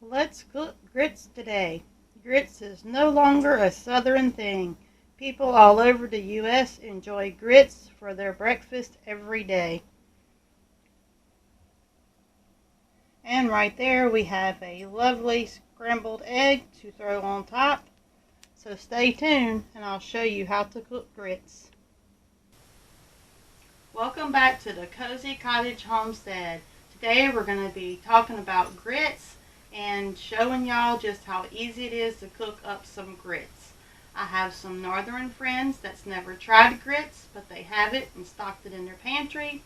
Let's cook grits today. Grits is no longer a southern thing. People all over the U.S. enjoy grits for their breakfast every day. And right there we have a lovely scrambled egg to throw on top. So stay tuned and I'll show you how to cook grits. Welcome back to the Cozy Cottage Homestead. Today we're going to be talking about grits and showing y'all just how easy it is to cook up some grits. I have some northern friends that's never tried grits, but they have it and stocked it in their pantry.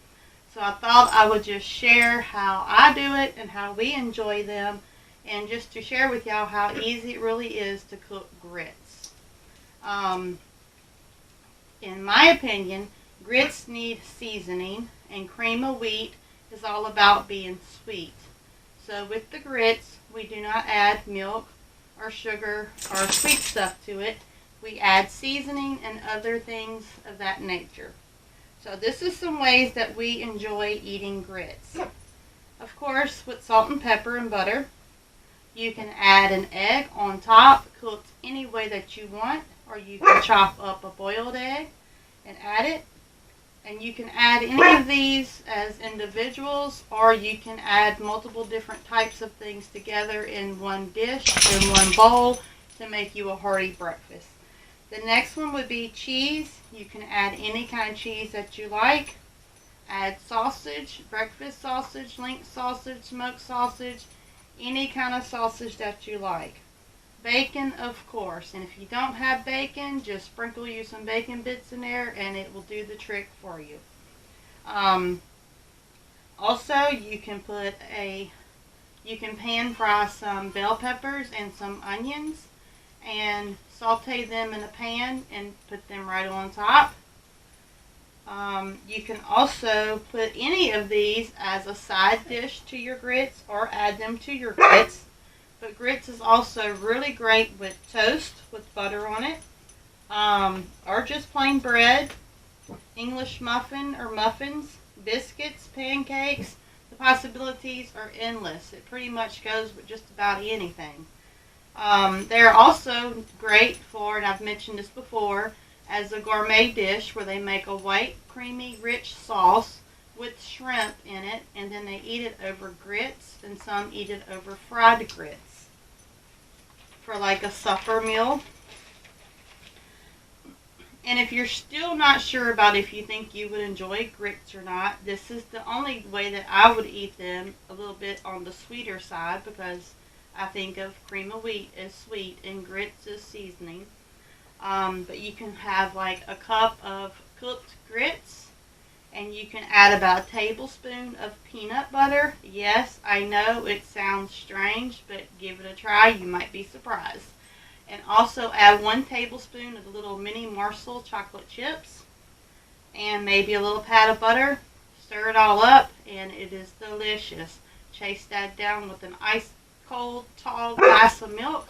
So I thought I would just share how I do it and how we enjoy them, and just to share with y'all how easy it really is to cook grits. Um, in my opinion, grits need seasoning, and cream of wheat is all about being sweet. So with the grits, we do not add milk or sugar or sweet stuff to it. We add seasoning and other things of that nature. So this is some ways that we enjoy eating grits. Of course, with salt and pepper and butter. You can add an egg on top, cooked any way that you want, or you can chop up a boiled egg and add it. And you can add any of these as individuals, or you can add multiple different types of things together in one dish, in one bowl, to make you a hearty breakfast. The next one would be cheese. You can add any kind of cheese that you like. Add sausage, breakfast sausage, link sausage, smoked sausage, any kind of sausage that you like. Bacon, of course, and if you don't have bacon, just sprinkle you some bacon bits in there and it will do the trick for you. Um, Also, you can pan fry some bell peppers and some onions and saute them in a pan and put them right on top. You can also put any of these as a side dish to your grits or add them to your grits. But grits is also really great with toast with butter on it, or just plain bread, English muffin or muffins, biscuits, pancakes. The possibilities are endless. It pretty much goes with just about anything. They're also great for, and I've mentioned this before, as a gourmet dish where they make a white, creamy, rich sauce with shrimp in it, and then they eat it over grits, and some eat it over fried grits for like a supper meal. And if you're still not sure about if you think you would enjoy grits or not, this is the only way that I would eat them, a little bit on the sweeter side, because I think of cream of wheat as sweet and grits as seasoning. But you can have like a cup of cooked grits, and you can add about a tablespoon of peanut butter. Yes, I know it sounds strange, but give it a try. You might be surprised. And also add 1 tablespoon of the little mini Marshall chocolate chips and maybe a little pat of butter. Stir it all up, and it is delicious. Chase that down with an ice cold, tall glass of milk,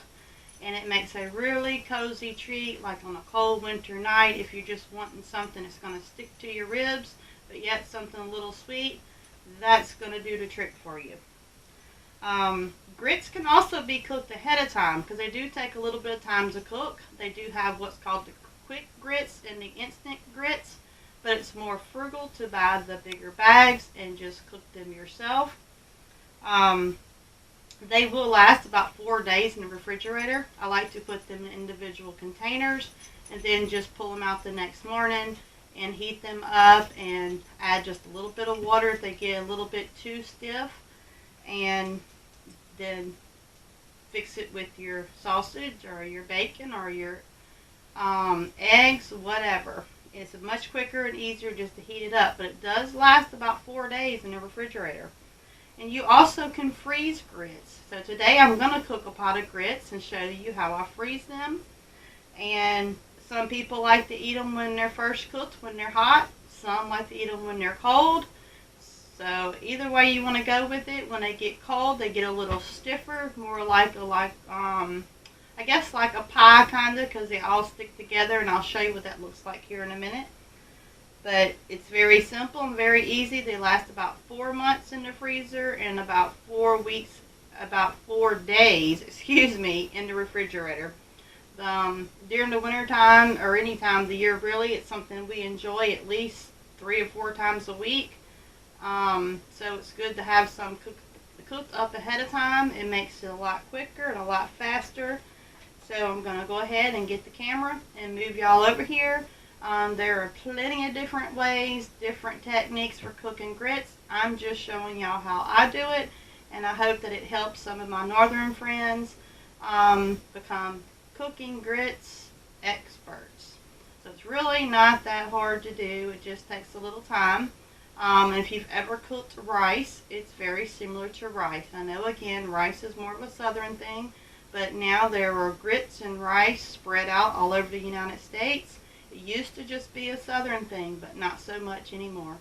and it makes a really cozy treat, like on a cold winter night if you're just wanting something that's going to stick to your ribs, but yet something a little sweet. That's going to do the trick for you. Grits can also be cooked ahead of time because they do take a little bit of time to cook. They do have what's called the quick grits and the instant grits, but it's more frugal to buy the bigger bags and just cook them yourself. Um, they will last about 4 days in the refrigerator. I like to put them in individual containers and then just pull them out the next morning and heat them up and add just a little bit of water if they get a little bit too stiff, and then fix it with your sausage or your bacon or your eggs, whatever. It's much quicker and easier just to heat it up, but it does last about 4 days in the refrigerator. And you also can freeze grits. So today I'm going to cook a pot of grits and show you how I freeze them. And some people like to eat them when they're first cooked, when they're hot. Some like to eat them when they're cold. So either way you want to go with it, when they get cold, they get a little stiffer, more like I guess like a pie kind of, because they all stick together, and I'll show you what that looks like here in a minute. But it's very simple and very easy. They last about 4 months in the freezer and about 4 weeks about 4 days, excuse me, in the refrigerator. During the winter time or any time of the year, really, it's something we enjoy at least 3 or 4 times a week. So it's good to have some cooked up ahead of time. It makes it a lot quicker and a lot faster. So I'm going to go ahead and get the camera and move y'all over here. There are plenty of different ways, different techniques for cooking grits. I'm just showing y'all how I do it, and I hope that it helps some of my northern friends become cooking grits experts. So it's really not that hard to do. It just takes a little time. If you've ever cooked rice, it's very similar to rice. I know, again, rice is more of a southern thing, but now there are grits and rice spread out all over the United States. It used to just be a southern thing, but not so much anymore.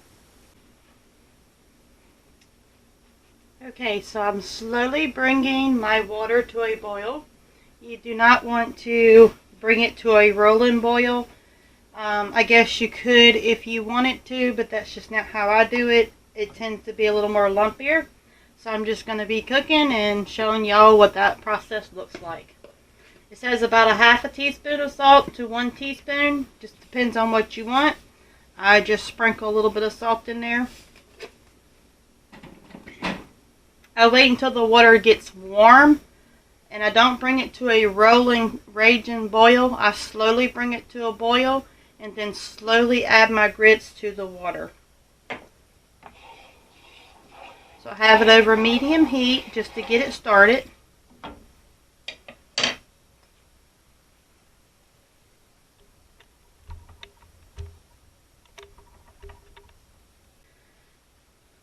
Okay, so I'm slowly bringing my water to a boil. You do not want to bring it to a rolling boil. I guess you could if you wanted to, but that's just not how I do it. It tends to be a little more lumpier. So I'm just going to be cooking and showing y'all what that process looks like. It says about a half a teaspoon of salt to 1 teaspoon. Just depends on what you want. I just sprinkle a little bit of salt in there. I wait until the water gets warm, and I don't bring it to a rolling, raging boil. I slowly bring it to a boil and then slowly add my grits to the water. So I have it over medium heat just to get it started.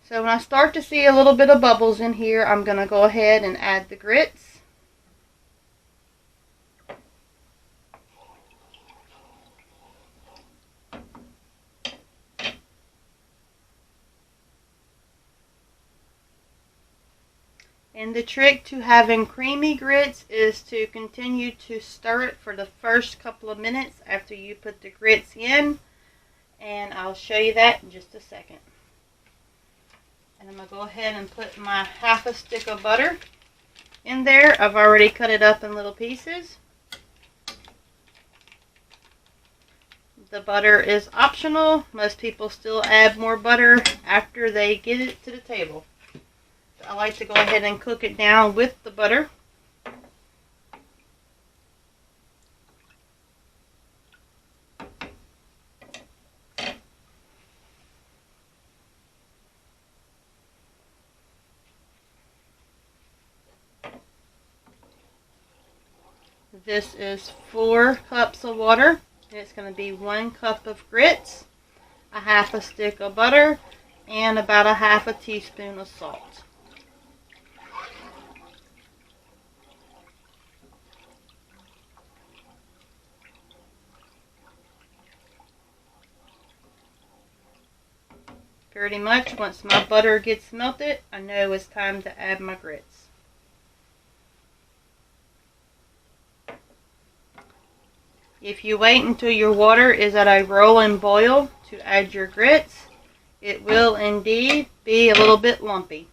So when I start to see a little bit of bubbles in here, I'm going to go ahead and add the grits. And the trick to having creamy grits is to continue to stir it for the first couple of minutes after you put the grits in. And I'll show you that in just a second. And I'm going to go ahead and put my half a stick of butter in there. I've already cut it up in little pieces. The butter is optional. Most people still add more butter after they get it to the table. I like to go ahead and cook it down with the butter. This is 4 cups of water. It's going to be 1 cup of grits, a half a stick of butter, and about a half a teaspoon of salt. Pretty much once my butter gets melted, I know it's time to add my grits. If you wait until your water is at a rolling boil to add your grits, it will indeed be a little bit lumpy.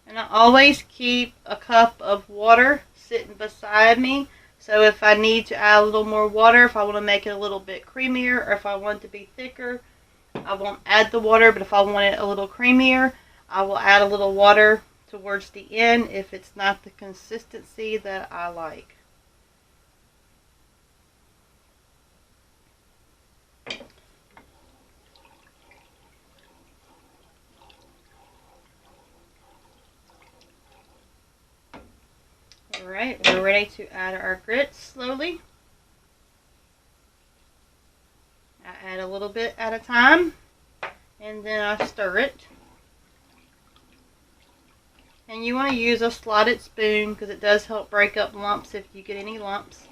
And I always keep a cup of water sitting beside me. So if I need to add a little more water, if I want to make it a little bit creamier, or if I want it to be thicker, I won't add the water. But if I want it a little creamier, I will add a little water towards the end if it's not the consistency that I like. Alright, we're ready to add our grits slowly. I add a little bit at a time, and then I stir it. And you want to use a slotted spoon because it does help break up lumps if you get any lumps.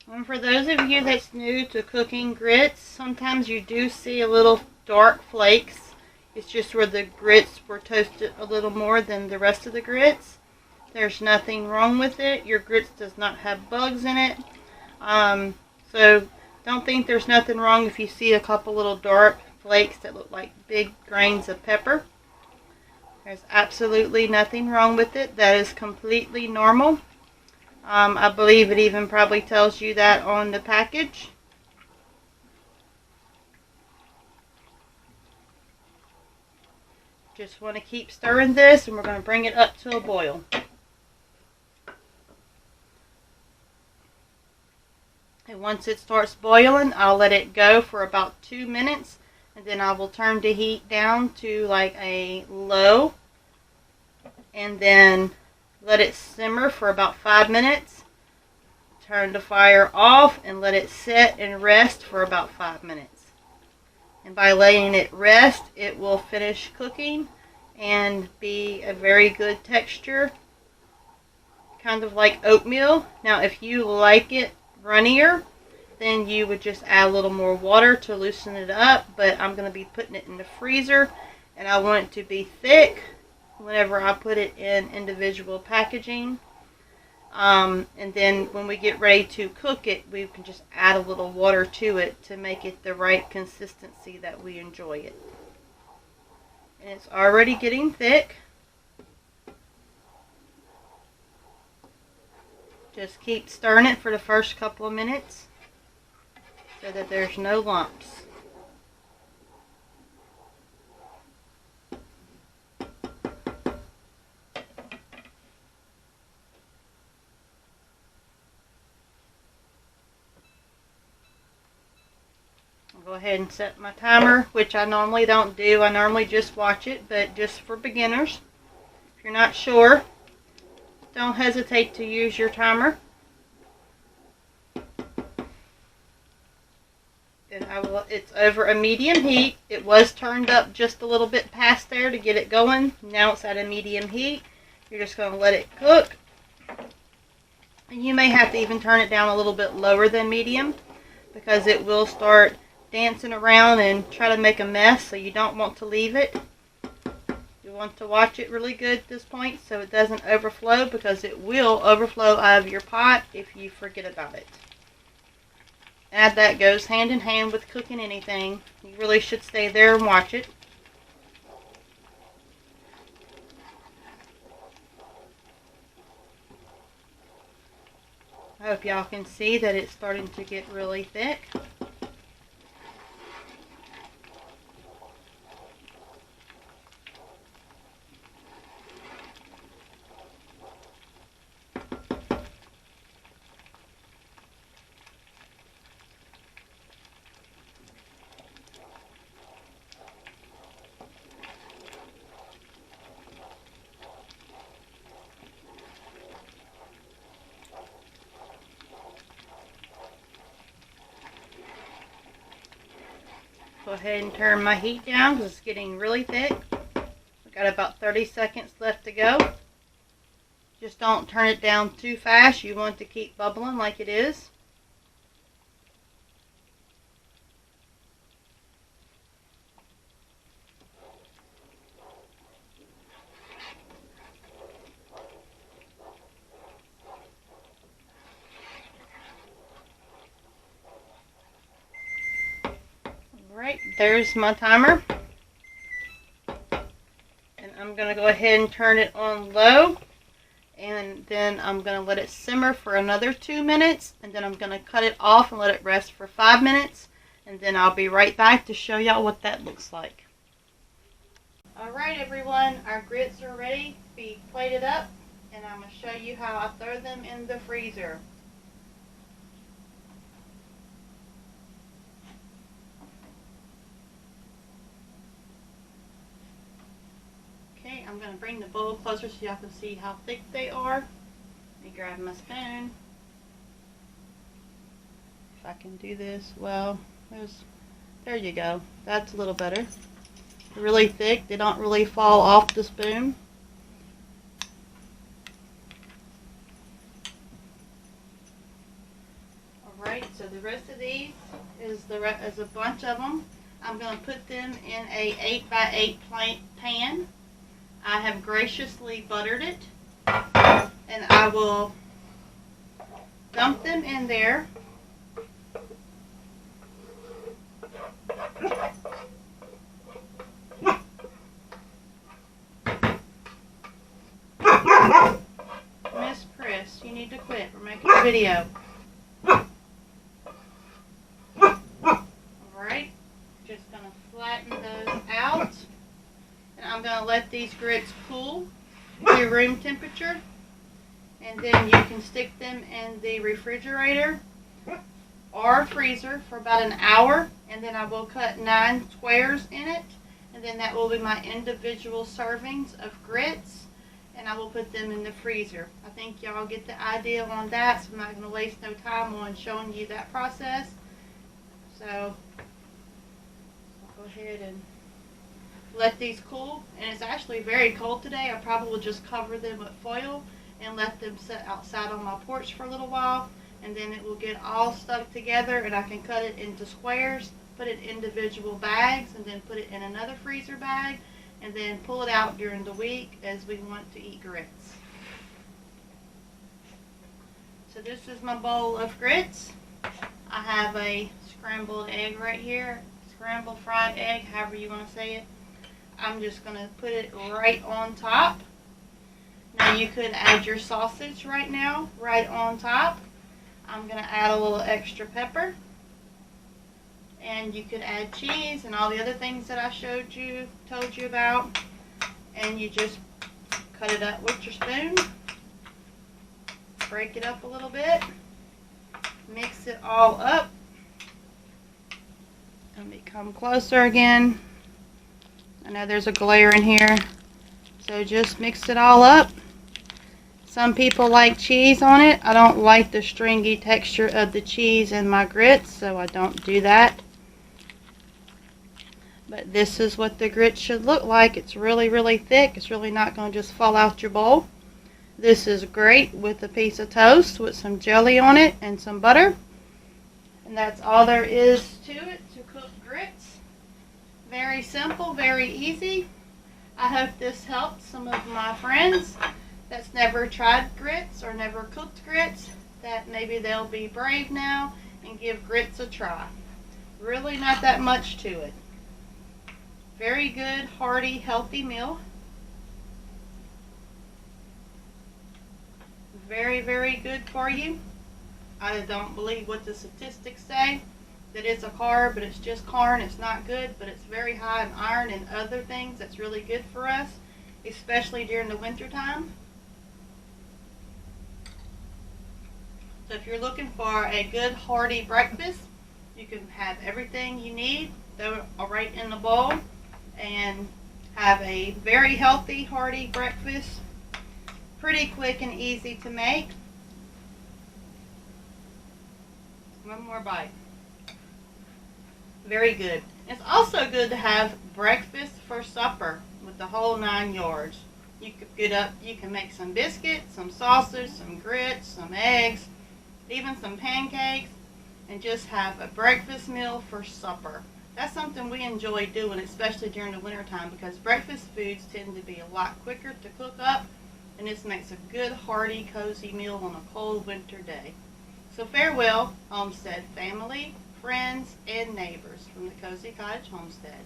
And for those of you that's new to cooking grits, sometimes you do see a little dark flakes. It's just where the grits were toasted a little more than the rest of the grits. There's nothing wrong with it. Your grits does not have bugs in it. So don't think there's nothing wrong if you see a couple little dark flakes that look like big grains of pepper. There's absolutely nothing wrong with it. That is completely normal. I believe it even probably tells you that on the package. Just want to keep stirring this, and we're going to bring it up to a boil. And once it starts boiling, I'll let it go for about 2 minutes, and then I will turn the heat down to like a low, and then let it simmer for about 5 minutes. Turn the fire off and let it sit and rest for about 5 minutes. And by letting it rest, it will finish cooking and be a very good texture, kind of like oatmeal. Now, if you like it runnier, then you would just add a little more water to loosen it up, but I'm going to be putting it in the freezer, and I want it to be thick whenever I put it in individual packaging. And then when we get ready to cook it, we can just add a little water to it to make it the right consistency that we enjoy it. And it's already getting thick. Just keep stirring it for the first couple of minutes so that there's no lumps. I'll go ahead and set my timer, which I normally don't do. I normally just watch it, but just for beginners. If you're not sure, don't hesitate to use your timer. And it's over a medium heat. It was turned up just a little bit past there to get it going. Now it's at a medium heat. You're just going to let it cook. And you may have to even turn it down a little bit lower than medium, because it will start dancing around and try to make a mess, so you don't want to leave it. You want to watch it really good at this point so it doesn't overflow, because it will overflow out of your pot if you forget about it. And that goes hand in hand with cooking anything. You really should stay there and watch it. I hope y'all can see that it's starting to get really thick. Go ahead and turn my heat down because it's getting really thick. We've got about 30 seconds left to go. Just don't turn it down too fast. You want it to keep bubbling like it is. Alright, there's my timer. And I'm going to go ahead and turn it on low. And then I'm going to let it simmer for another 2 minutes. And then I'm going to cut it off and let it rest for 5 minutes. And then I'll be right back to show y'all what that looks like. Alright everyone, our grits are ready to be plated up. And I'm going to show you how I throw them in the freezer. Okay, I'm going to bring the bowl closer so y'all can see how thick they are. Let me grab my spoon. If I can do this well. There you go. That's a little better. They're really thick. They don't really fall off the spoon. Alright, so the rest of these is a bunch of them. I'm going to put them in a 8x8 pan. I have graciously buttered it, and I will dump them in there. Miss Chris, you need to quit. We're making a video. Alright, just going to flatten those out. And I'm going to let these grits cool to room temperature. And then you can stick them in the refrigerator or freezer for about an hour. And then I will cut 9 squares in it. And then that will be my individual servings of grits. And I will put them in the freezer. I think y'all get the idea on that, so I'm not going to waste no time on showing you that process. So I'll go ahead and let these cool. And it's actually very cold today. I probably will just cover them with foil and let them sit outside on my porch for a little while. And then it will get all stuck together, and I can cut it into squares, put it in individual bags, and then put it in another freezer bag. And then pull it out during the week as we want to eat grits. So this is my bowl of grits. I have a scrambled egg right here, scrambled fried egg, however you want to say it. I'm just going to put it right on top. Now you could add your sausage right now, right on top. I'm going to add a little extra pepper. And you could add cheese and all the other things that I told you about. And you just cut it up with your spoon. Break it up a little bit. Mix it all up. Let me come closer again. I know there's a glare in here. So just mix it all up. Some people like cheese on it. I don't like the stringy texture of the cheese in my grits, so I don't do that. But this is what the grits should look like. It's really, really thick. It's really not going to just fall out your bowl. This is great with a piece of toast with some jelly on it and some butter. And that's all there is to it to cook grits. Very simple, very easy. I hope this helps some of my friends that's never tried grits or never cooked grits, that maybe they'll be brave now and give grits a try. Really not that much to it. Very good, hearty, healthy meal. Very, very good for you. I don't believe what the statistics say, that it's a carb, but it's just corn. It's not good, but it's very high in iron and other things that's really good for us, especially during the winter time. So if you're looking for a good, hearty breakfast, you can have everything you need, throw it right in the bowl, and have a very healthy, hearty breakfast. Pretty quick and easy to make. One more bite. Very good. It's also good to have breakfast for supper with the whole 9 yards. You could get up, you can make some biscuits, some sausage, some grits, some eggs, even some pancakes, and just have a breakfast meal for supper. That's something we enjoy doing, especially during the winter time, because breakfast foods tend to be a lot quicker to cook up, and this makes a good, hearty, cozy meal on a cold winter day. So farewell, Homestead family, friends, and neighbors from the Cozy Cottage Homestead.